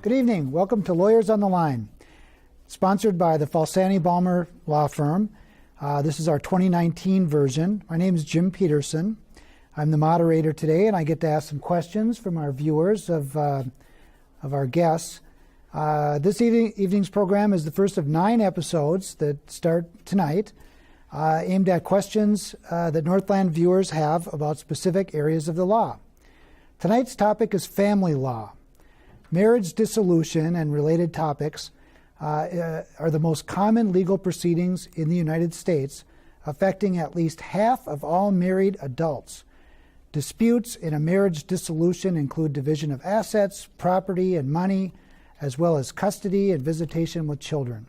Good evening. Welcome to Lawyers on the Line, sponsored by the Falsani Balmer Law Firm. This is our 2019 version. My name is Jim Peterson. I'm the moderator today, and I get to ask some questions from our viewers of our guests. This evening's program is the first of 9 episodes that start tonight, aimed at questions that Northland viewers have about specific areas of the law. Tonight's topic is family law. Marriage dissolution and related topics are the most common legal proceedings in the United States, affecting at least half of all married adults. Disputes in a marriage dissolution include division of assets, property, and money, as well as custody and visitation with children.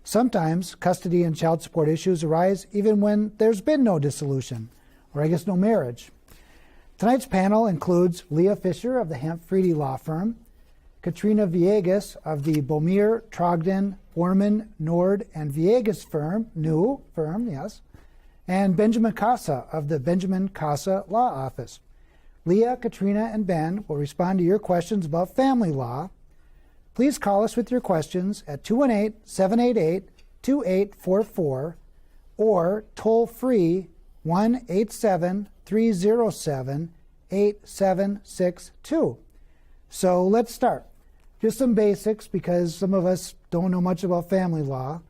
Sometimes custody and child support issues arise even when there's been no dissolution, or I guess no marriage. Tonight's panel includes Leah Fisher of the Hamp-Freedy Law Firm, Katrina Villegas of the Bomir, Trogdon, Borman, Nord, and Villegas firm, new firm, yes, and Benjamin Casa of the Benjamin Casa Law Office. Leah, Katrina, and Ben will respond to your questions about family law. Please call us with your questions at 218-788-2844 or toll-free 1-877-307-8762. So let's start. Just some basics, because some of us don't know much about family law.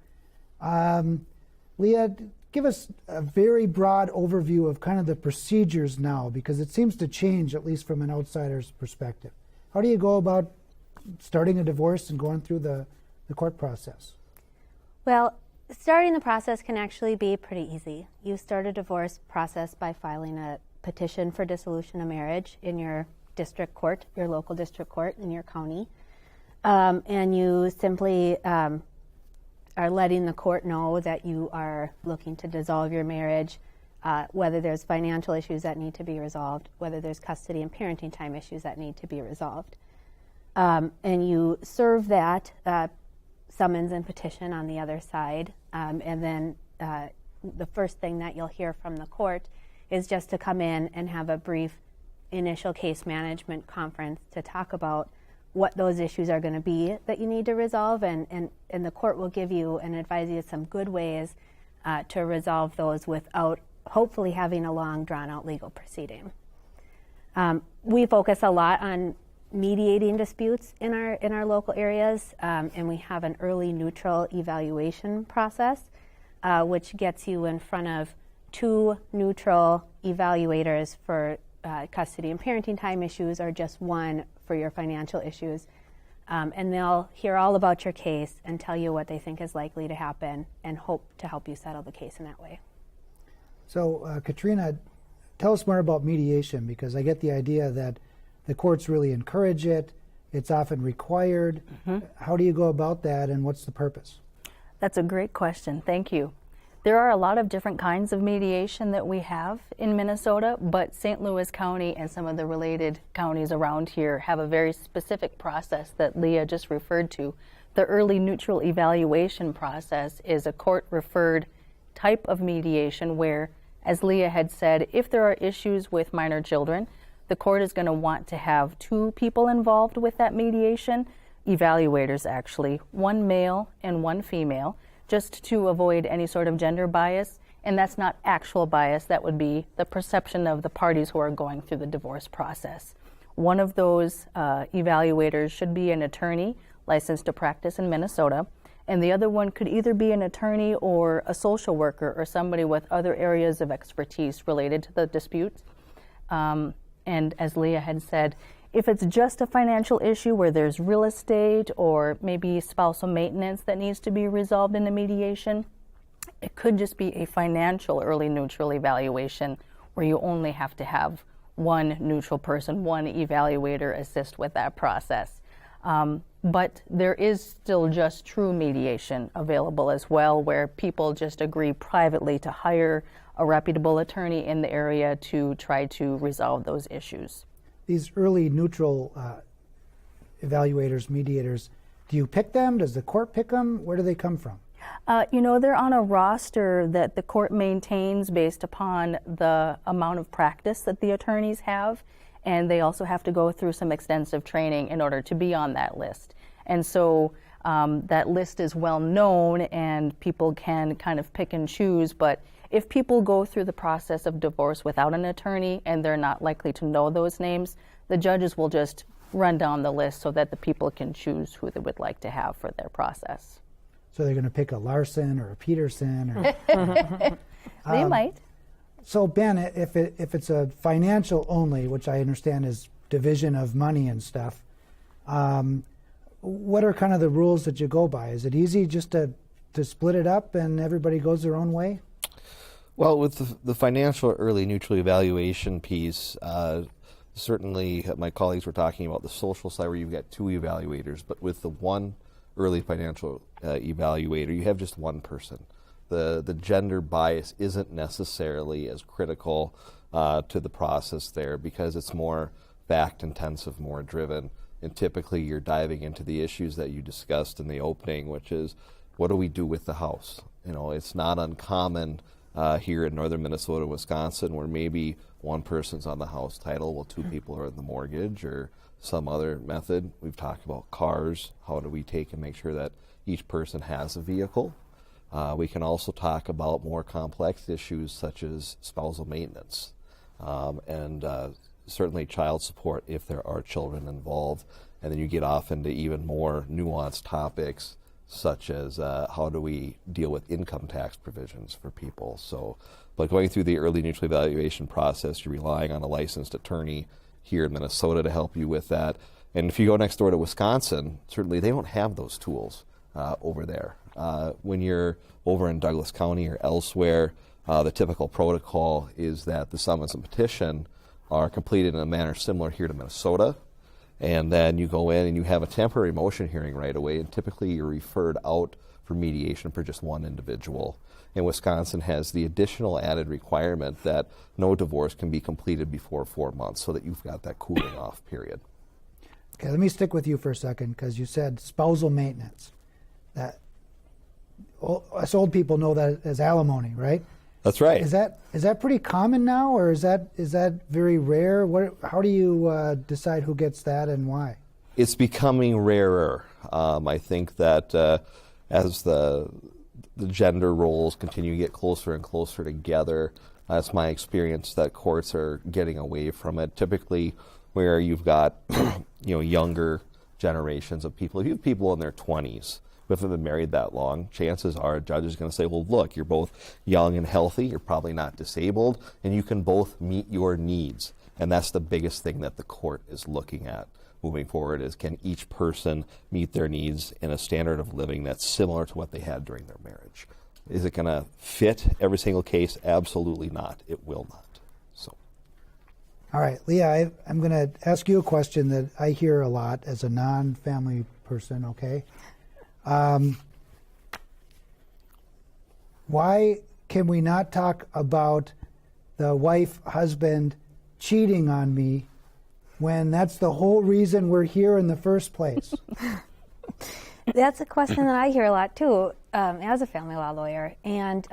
Leah, give us a very broad overview of kind of the procedures now, because it seems to change, at least from an outsider's perspective. How do you go about starting a divorce and going through the court process? Well, starting the process can actually be pretty easy. You start a divorce process by filing a petition for dissolution of marriage in your district court, your local district court in your county. And you simply are letting the court know that you are looking to dissolve your marriage, whether there's financial issues that need to be resolved, whether there's custody and parenting time issues that need to be resolved. And you serve that summons and petition on the other side. And then the first thing that you'll hear from the court is just to come in and have a brief initial case management conference to talk about what those issues are going to be that you need to resolve, and the court will give you and advise you some good ways to resolve those without hopefully having a long, drawn-out legal proceeding. We focus a lot on mediating disputes in our local areas, and we have an early neutral evaluation process, which gets you in front of 2 neutral evaluators for custody and parenting time issues, or just one for your financial issues. And they'll hear all about your case and tell you what they think is likely to happen and hope to help you settle the case in that way. So, Katrina, tell us more about mediation, because I get the idea that the courts really encourage it. It's often required. Mm-hmm. How do you go about that, and what's the purpose? That's a great question. Thank you. There are a lot of different kinds of mediation that we have in Minnesota, but St. Louis County and some of the related counties around here have a very specific process that Leah just referred to. The early neutral evaluation process is a court-referred type of mediation where, as Leah had said, if there are issues with minor children, the court is going to want to have 2 people involved with that mediation, evaluators actually, 1 male and 1 female, just to avoid any sort of gender bias. And that's not actual bias, that would be the perception of the parties who are going through the divorce process. One of those evaluators should be an attorney licensed to practice in Minnesota, and the other one could either be an attorney or a social worker or somebody with other areas of expertise related to the dispute. And as Leah had said, if it's just a financial issue where there's real estate or maybe spousal maintenance that needs to be resolved in the mediation, it could just be a financial early neutral evaluation where you only have to have 1 neutral person, 1 evaluator assist with that process. But there is still just true mediation available as well, where people just agree privately to hire a reputable attorney in the area to try to resolve those issues. These early neutral evaluators, mediators, do you pick them? Does the court pick them? Where do they come from? They're on a roster that the court maintains based upon the amount of practice that the attorneys have. and they also have to go through some extensive training in order to be on that list. And so that list is well known and people can kind of pick and choose, but if people go through the process of divorce without an attorney and they're not likely to know those names, the judges will just run down the list so that the people can choose who they would like to have for their process. So they're going to pick a Larson or a Peterson, or They might. So Ben, if it's a financial only, which I understand is division of money and stuff, what are kind of the rules that you go by? Is it easy just to split it up and everybody goes their own way? Well, with the financial early neutral evaluation piece, certainly my colleagues were talking about the social side where you've got two evaluators, but with the one early financial evaluator, you have just one person. The gender bias isn't necessarily as critical to the process there because it's more fact intensive, more driven, and typically you're diving into the issues that you discussed in the opening, which is what do we do with the house? You know, it's not uncommon here in northern Minnesota, Wisconsin, where maybe one person's on the house title while two people are in the mortgage or some other method. We've talked about cars. How do we take and make sure that each person has a vehicle? We can also talk about more complex issues such as spousal maintenance and certainly child support if there are children involved. And then you get off into even more nuanced topics such as how do we deal with income tax provisions for people. So, but going through the early neutral evaluation process, you're relying on a licensed attorney here in Minnesota to help you with that. And if you go next door to Wisconsin, certainly they don't have those tools over there. When you're over in Douglas County or elsewhere, the typical protocol is that the summons and petition are completed in a manner similar here to Minnesota. And then you go in and you have a temporary motion hearing right away, and typically you're referred out for mediation for just one individual. And Wisconsin has the additional added requirement that no divorce can be completed before 4 months so that you've got that cooling off period. Okay, let me stick with you for a second because you said spousal maintenance. That us old people know that as alimony, right? That's right. Is that pretty common now, or is that very rare? How do you decide who gets that and why? It's becoming rarer. I think that as the gender roles continue to get closer and closer together, that's my experience that courts are getting away from it. Typically, where you've got younger generations of people, if you have people in their 20s who haven't been married that long, chances are a judge is going to say, well, look, you're both young and healthy, you're probably not disabled, and you can both meet your needs. And that's the biggest thing that the court is looking at moving forward is can each person meet their needs in a standard of living that's similar to what they had during their marriage. Is it going to fit every single case? Absolutely not. It will not. So. All right, Leah, I'm going to ask you a question that I hear a lot as a non-family person, okay? Why can we not talk about the wife, husband cheating on me when that's the whole reason we're here in the first place? That's a question that I hear a lot too, as a family law lawyer. And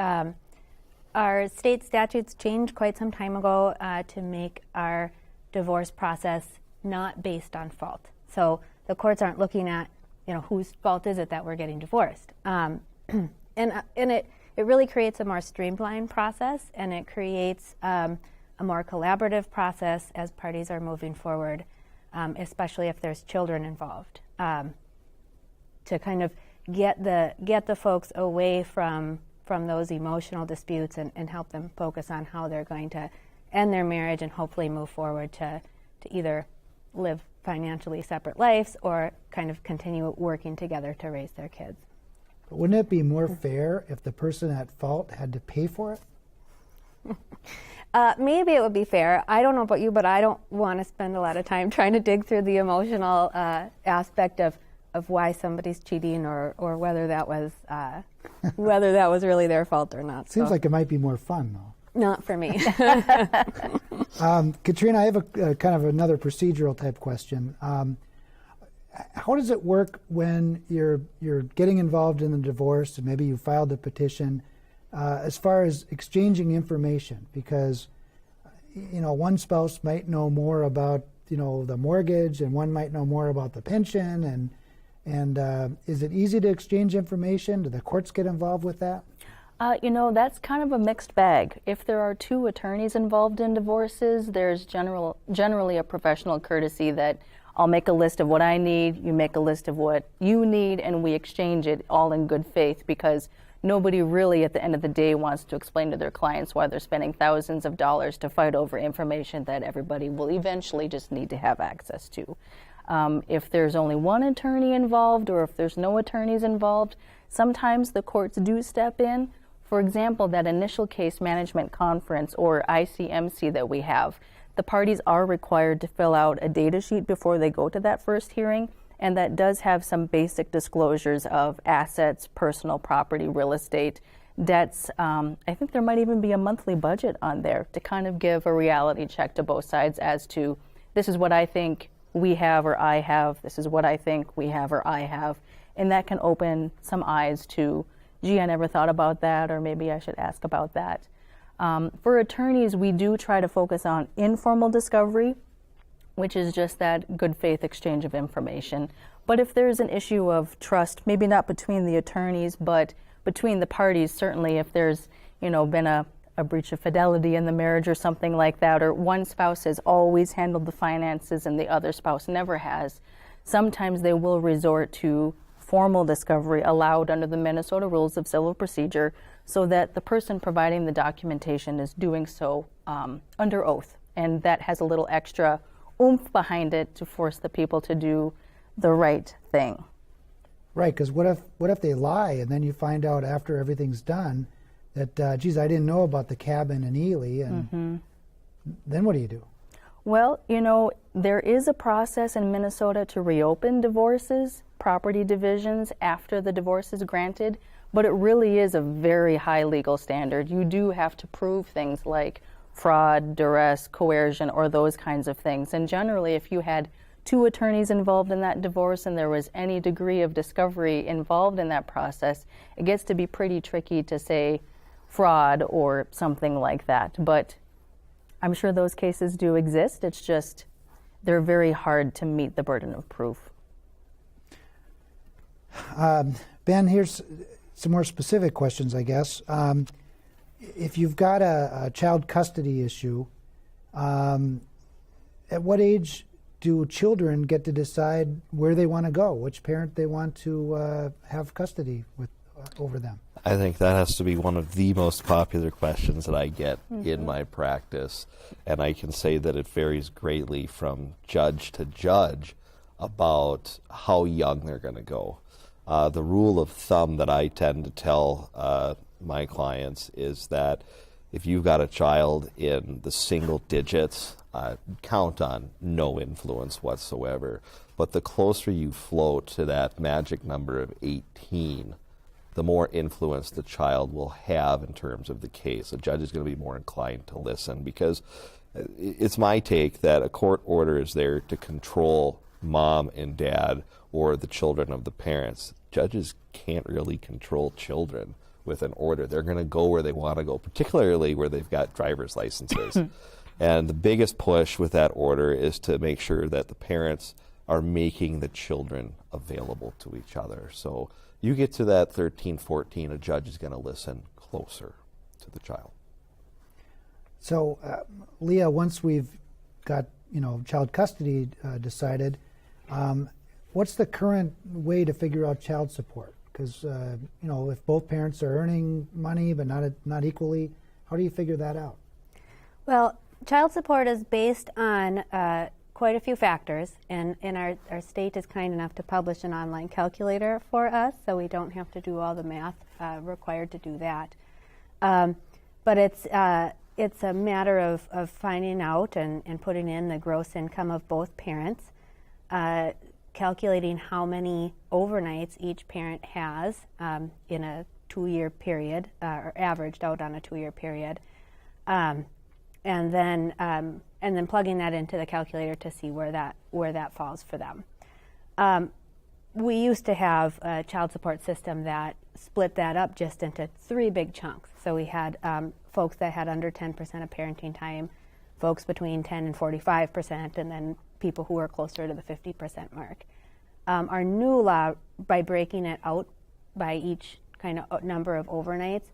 our state statutes changed quite some time ago to make our divorce process not based on fault. So the courts aren't looking at, whose fault is it that we're getting divorced. And it really creates a more streamlined process, and it creates a more collaborative process as parties are moving forward, especially if there's children involved, to kind of get the folks away from those emotional disputes and help them focus on how they're going to end their marriage and hopefully move forward to either live financially separate lives or kind of continue working together to raise their kids. But wouldn't it be more fair if the person at fault had to pay for it? Maybe it would be fair. I don't know about you, but I don't want to spend a lot of time trying to dig through the emotional aspect of why somebody's cheating or whether that was really their fault or not. Seems like it might be more fun, though. Not for me. Katrina, I have a kind of another procedural type question. How does it work when you're getting involved in the divorce and maybe you filed a petition as far as exchanging information? Because, one spouse might know more about the mortgage, and one might know more about the pension, and is it easy to exchange information? Do the courts get involved with that? That's kind of a mixed bag. If there are two attorneys involved in divorces, there's generally a professional courtesy that I'll make a list of what I need, you make a list of what you need, and we exchange it all in good faith, because nobody really at the end of the day wants to explain to their clients why they're spending thousands of dollars to fight over information that everybody will eventually just need to have access to. If there's only one attorney involved, or if there's no attorneys involved, sometimes the courts do step in. For example, that initial case management conference, or ICMC, that we have, the parties are required to fill out a data sheet before they go to that first hearing, and that does have some basic disclosures of assets, personal property, real estate, debts. I think there might even be a monthly budget on there to kind of give a reality check to both sides as to, this is what I think we have or I have, this is what I think we have or I have, and that can open some eyes to, gee, I never thought about that, or maybe I should ask about that. For attorneys, we do try to focus on informal discovery, which is just that good faith exchange of information. But if there's an issue of trust, maybe not between the attorneys, but between the parties, certainly if there's been a breach of fidelity in the marriage or something like that, or one spouse has always handled the finances and the other spouse never has, sometimes they will resort to formal discovery allowed under the Minnesota Rules of Civil Procedure, so that the person providing the documentation is doing so under oath, and that has a little extra oomph behind it to force the people to do the right thing. Right, because what if they lie, and then you find out after everything's done that, geez, I didn't know about the cabin in Ely, and then what do you do? Well, there is a process in Minnesota to reopen divorces, property divisions, after the divorce is granted, but it really is a very high legal standard. You do have to prove things like fraud, duress, coercion, or those kinds of things. And generally, if you had two attorneys involved in that divorce and there was any degree of discovery involved in that process, it gets to be pretty tricky to say fraud or something like that. But I'm sure those cases do exist. It's just they're very hard to meet the burden of proof. Ben, here's some more specific questions, I guess. If you've got a child custody issue, at what age do children get to decide where they want to go, which parent they want to have custody with over them? I think that has to be one of the most popular questions that I get in my practice, and I can say that it varies greatly from judge to judge about how young they're going to go. The rule of thumb that I tend to tell my clients is that if you've got a child in the single digits, count on no influence whatsoever. But the closer you float to that magic number of 18, the more influence the child will have in terms of the case. A judge is going to be more inclined to listen, because it's my take that a court order is there to control mom and dad or the children of the parents. Judges can't really control children with an order. They're going to go where they want to go, particularly where they've got driver's licenses. And the biggest push with that order is to make sure that the parents are making the children available to each other. So you get to that 13, 14, a judge is going to listen closer to the child. So, Leah, once we've got child custody decided, what's the current way to figure out child support? Because if both parents are earning money but not equally, how do you figure that out? Well, child support is based on quite a few factors, and our state is kind enough to publish an online calculator for us, so we don't have to do all the math required to do that. But it's a matter of finding out and putting in the gross income of both parents, calculating how many overnights each parent has in a 2-year period, or averaged out on a 2-year period, and then plugging that into the calculator to see where that falls for them. We used to have a child support system that split that up just into 3 big chunks. So we had folks that had under 10% of parenting time, folks between 10 and 45%, and then people who are closer to the 50% mark. Our new law, by breaking it out by each kind of number of overnights,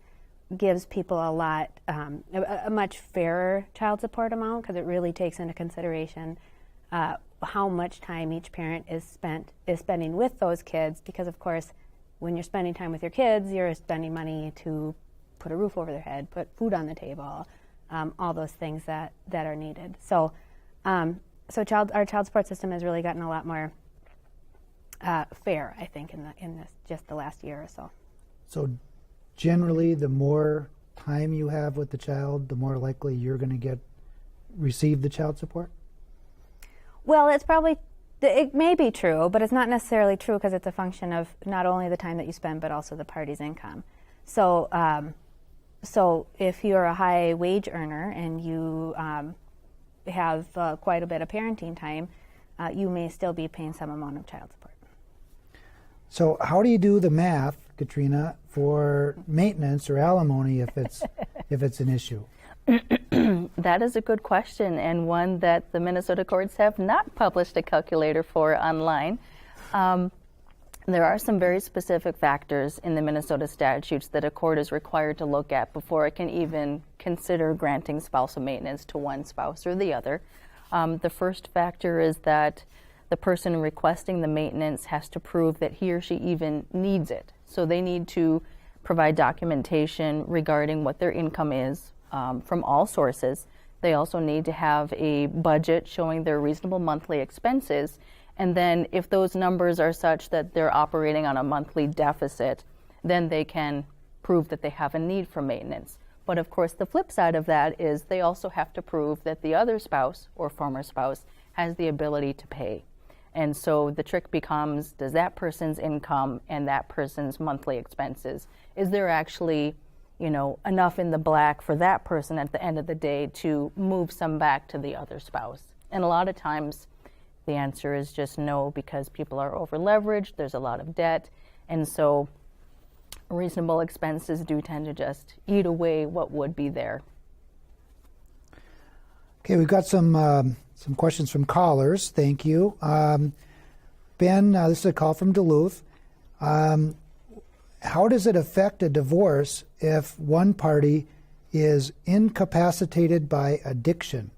gives people a much fairer child support amount, because it really takes into consideration how much time each parent is spending with those kids. Because of course, when you're spending time with your kids, you're spending money to put a roof over their head, put food on the table, all those things that are needed. So, our child support system has really gotten a lot more fair, I think, in this just the last year or so. So generally, the more time you have with the child, the more likely you're going to receive the child support? Well, it may be true, but it's not necessarily true, because it's a function of not only the time that you spend, but also the party's income. So, if you're a high wage earner and you have quite a bit of parenting time, you may still be paying some amount of child support. So how do you do the math, Katrina, for maintenance or alimony if it's an issue? That is a good question, and one that the Minnesota courts have not published a calculator for online. There are some very specific factors in the Minnesota statutes that a court is required to look at before it can even consider granting spousal maintenance to one spouse or the other. The first factor is that the person requesting the maintenance has to prove that he or she even needs it. So they need to provide documentation regarding what their income is from all sources. They also need to have a budget showing their reasonable monthly expenses. And then if those numbers are such that they're operating on a monthly deficit, then they can prove that they have a need for maintenance. But of course, the flip side of that is they also have to prove that the other spouse or former spouse has the ability to pay. And so the trick becomes, does that person's income and that person's monthly expenses, is there actually, enough in the black for that person at the end of the day to move some back to the other spouse? And a lot of times the answer is just no, because people are over leveraged, there's a lot of debt, and so reasonable expenses do tend to just eat away what would be there. Okay, we've got some questions from callers. Thank you. Ben, this is a call from Duluth. How does it affect a divorce if one party is incapacitated by addiction?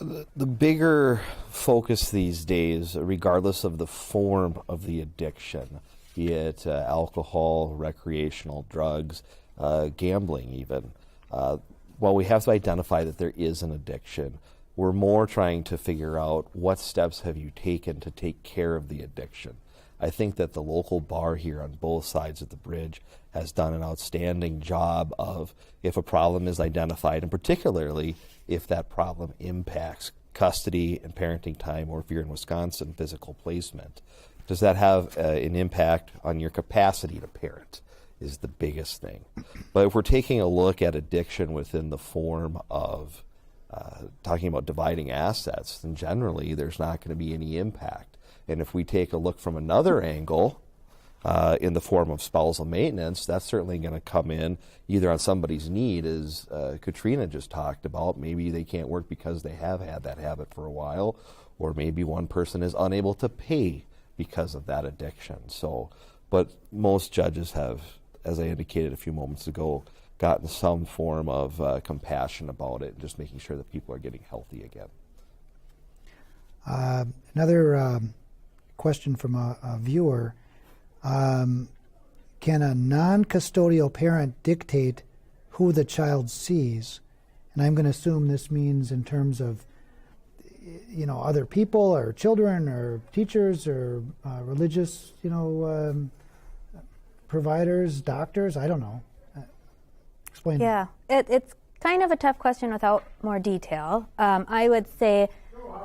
The bigger focus these days, regardless of the form of the addiction, be it alcohol, recreational drugs, gambling even, while we have to identify that there is an addiction, we're more trying to figure out what steps have you taken to take care of the addiction. I think that the local bar here on both sides of the bridge has done an outstanding job of, if a problem is identified, and particularly if that problem impacts custody and parenting time, or if you're in Wisconsin, physical placement, does that have an impact on your capacity to parent is the biggest thing. But if we're taking a look at addiction within the form of talking about dividing assets, then generally there's not going to be any impact. And if we take a look from another angle, in the form of spousal maintenance, that's certainly going to come in either on somebody's need, as Katrina just talked about. Maybe they can't work because they have had that habit for a while, or maybe one person is unable to pay because of that addiction. So, but most judges have, as I indicated a few moments ago, gotten some form of compassion about it, and just making sure that people are getting healthy again. Another question from a viewer. Can a non-custodial parent dictate who the child sees? And I'm going to assume this means in terms of, other people or children or teachers or religious, providers, doctors. I don't know. Explain. Yeah, it's kind of a tough question without more detail. I would say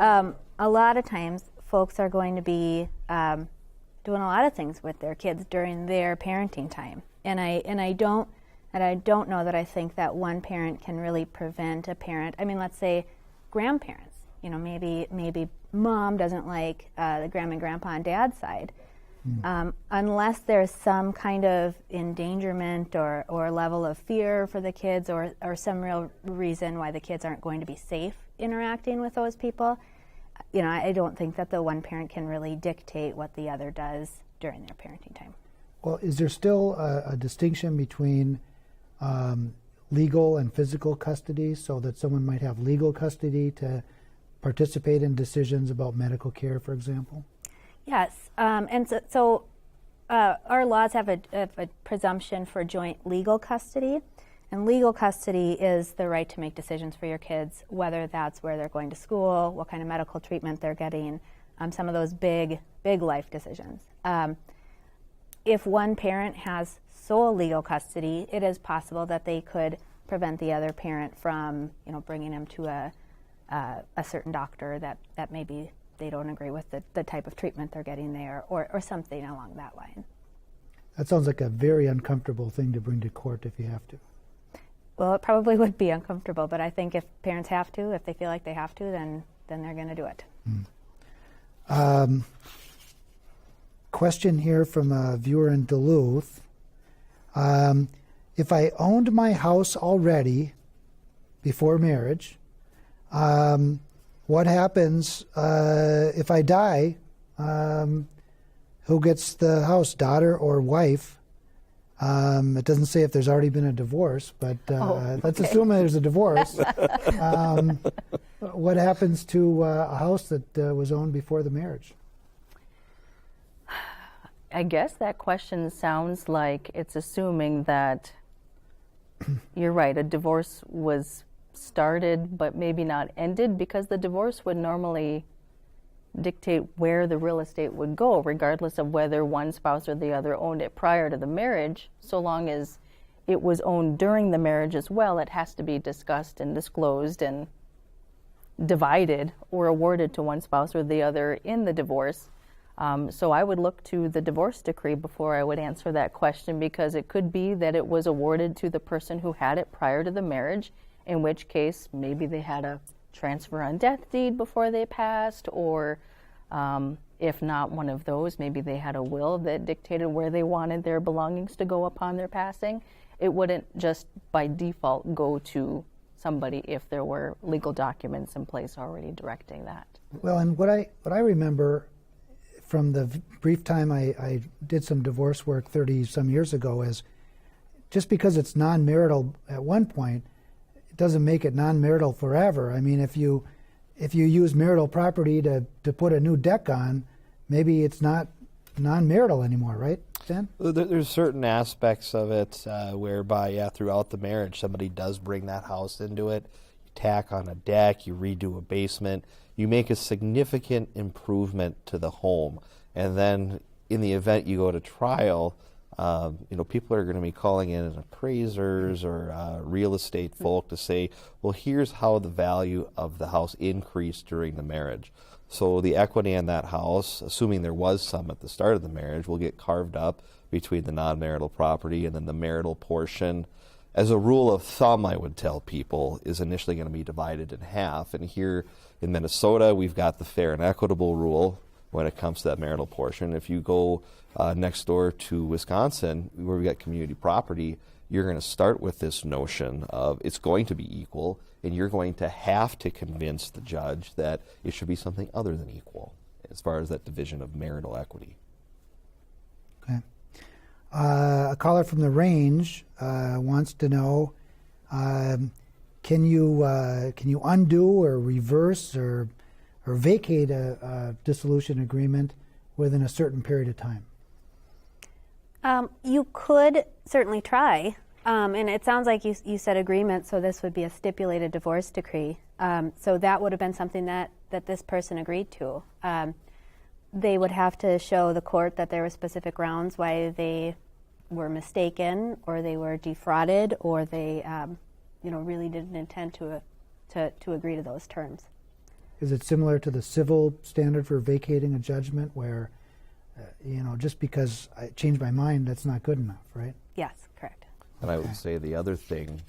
a lot of times folks are going to be doing a lot of things with their kids during their parenting time, and I don't know that I think that one parent can really prevent a parent. I mean, let's say grandparents. Maybe mom doesn't like the grandma and grandpa on dad's side. Unless there's some kind of endangerment or level of fear for the kids or some real reason why the kids aren't going to be safe interacting with those people, I don't think that the one parent can really dictate what the other does during their parenting time. Well, is there still a distinction between legal and physical custody, so that someone might have legal custody to participate in decisions about medical care, for example? Yes, and so our laws have a presumption for joint legal custody, and legal custody is the right to make decisions for your kids, whether that's where they're going to school, what kind of medical treatment they're getting, some of those big life decisions. If one parent has sole legal custody, it is possible that they could prevent the other parent from, bringing them to a certain doctor that maybe they don't agree with the type of treatment they're getting there, or something along that line. That sounds like a very uncomfortable thing to bring to court if you have to. Well, it probably would be uncomfortable, but I think if parents have to, if they feel like they have to, then they're going to do it. Question here from a viewer in Duluth. If I owned my house already before marriage, what happens if I die? Who gets the house, daughter or wife? It doesn't say if there's already been a divorce, but let's assume there's a divorce. What happens to a house that was owned before the marriage? I guess that question sounds like it's assuming that you're right, a divorce was started but maybe not ended, because the divorce would normally dictate where the real estate would go, regardless of whether one spouse or the other owned it prior to the marriage. So long as it was owned during the marriage as well, it has to be discussed and disclosed and divided or awarded to one spouse or the other in the divorce. So I would look to the divorce decree before I would answer that question, because it could be that it was awarded to the person who had it prior to the marriage, in which case maybe they had a transfer on death deed before they passed, or if not one of those, maybe they had a will that dictated where they wanted their belongings to go upon their passing. It wouldn't just by default go to somebody if there were legal documents in place already directing that. Well, and what I remember from the brief time I did some divorce work 30-some years ago is, just because it's non-marital at one point, it doesn't make it non-marital forever. I mean, if you use marital property to put a new deck on, maybe it's not non-marital anymore, right, Dan? There's certain aspects of it whereby, throughout the marriage, somebody does bring that house into it. You tack on a deck, you redo a basement, you make a significant improvement to the home. And then in the event you go to trial, people are going to be calling in appraisers or real estate folk to say, well, here's how the value of the house increased during the marriage. So the equity in that house, assuming there was some at the start of the marriage, will get carved up between the non-marital property and then the marital portion. As a rule of thumb, I would tell people, is initially going to be divided in half. And here in Minnesota, we've got the fair and equitable rule when it comes to that marital portion. If you go next door to Wisconsin, where we've got community property, you're going to start with this notion of it's going to be equal, and you're going to have to convince the judge that it should be something other than equal as far as that division of marital equity. Okay. A caller from the range wants to know, can you undo or reverse or vacate a dissolution agreement within a certain period of time? You could certainly try, and it sounds like you said agreement, so this would be a stipulated divorce decree. So that would have been something that this person agreed to. They would have to show the court that there were specific grounds why they were mistaken, or they were defrauded, or they really didn't intend to agree to those terms. Is it similar to the civil standard for vacating a judgment where, just because I changed my mind, that's not good enough, right? Yes, correct. And I would say the other thing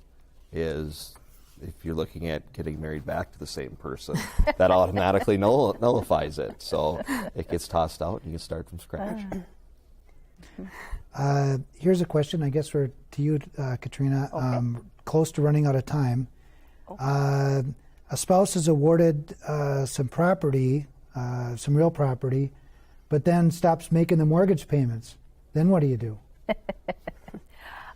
is, if you're looking at getting married back to the same person, that automatically nullifies it. So it gets tossed out and you can start from scratch. Here's a question, I guess, to you, Katrina. Okay. Close to running out of time. A spouse is awarded some property, some real property, but then stops making the mortgage payments. Then what do you do?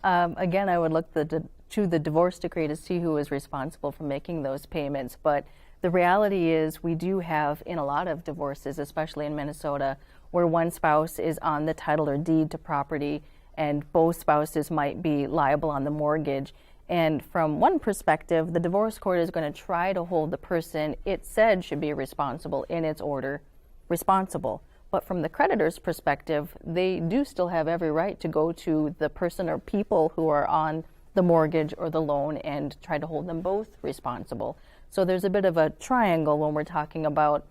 Again, I would look to the divorce decree to see who is responsible for making those payments. But the reality is we do have, in a lot of divorces, especially in Minnesota, where one spouse is on the title or deed to property and both spouses might be liable on the mortgage. And from one perspective, the divorce court is going to try to hold the person it said should be responsible in its order responsible. But from the creditor's perspective, they do still have every right to go to the person or people who are on the mortgage or the loan and try to hold them both responsible. So there's a bit of a triangle when we're talking about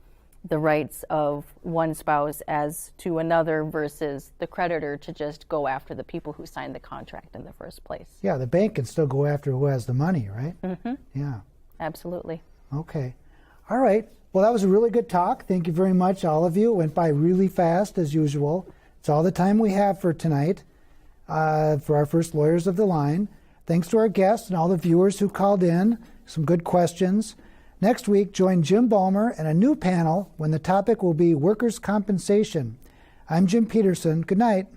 the rights of one spouse as to another versus the creditor to just go after the people who signed the contract in the first place. Yeah, the bank can still go after who has the money, right? Mm-hmm. Yeah. Absolutely. Okay. All right. Well, that was a really good talk. Thank you very much, all of you. It went by really fast, as usual. It's all the time we have for tonight for our first Lawyers of the Line. Thanks to our guests and all the viewers who called in. Some good questions. Next week, join Jim Ballmer and a new panel when the topic will be workers' compensation. I'm Jim Peterson. Good night.